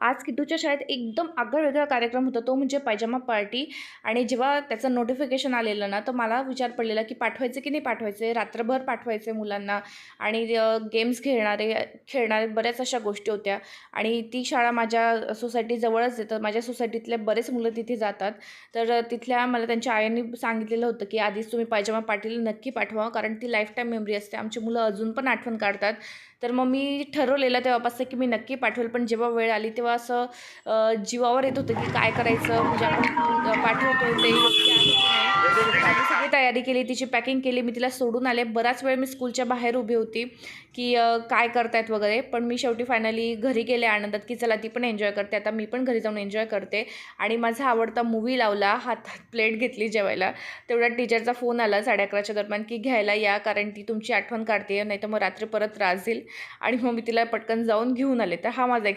आज किट्टूच्या शाळेत एकदम आगळा-वेगळा कार्यक्रम होता, तो म्हणजे पायजामा पार्टी. आणि जेव्हा त्याचं नोटिफिकेशन आलेलं ना, तर मला विचार पडलेला की पाठवायचं की नाही पाठवायचं, रात्रभर पाठवायचे मुलांना आणि गेम्स खेळणारे बऱ्याच अशा गोष्टी होत्या. आणि ती शाळा माझ्या सोसायटीजवळच आहे, तर माझ्या सोसायटीतले बरेच मुलं तिथे जातात. तर तिथल्या मला त्यांच्या आयांनी सांगितलेलं होतं की आधीच तुम्ही पायजामा पार्टीला नक्की पाठवा, कारण ती लाईफटाईम मेमरी असते. आमची मुलं अजून पण आठवण काढतात. तर मग मी ठरवलेलं तेव्हापासून की मी नक्की पाठवेल. पण जेव्हा वेळ आली तेव्हा असं जीवावर येत होतं की काय करायचं, म्हणजे आपण पाठवतोय ते योग्य आहे की नाही. मी सगळी तयारी केली, तिची पॅकिंग केली, मी तिला सोडून आले. बराच वेळ मी स्कूलच्या बाहेर उभी होती की काय करतायत वगैरे. पण मी शेवटी फायनली घरी गेले आनंदात की चला ती पण एन्जॉय करते, आता मी पण घरी जाऊन एन्जॉय करते. आणि माझा आवडता मूव्ही लावला, हातात प्लेट घेतली जेवायला. तेवढ्यात टीचरचा फोन आला 11:30च्या दरम्यान की घ्यायला या, कारण ती तुमची आठवण काढते, नाहीतर मग रात्री परत त्रास देईल. आणि मग मी तिला पटकन जाऊन घेऊन आले. तर हा माझा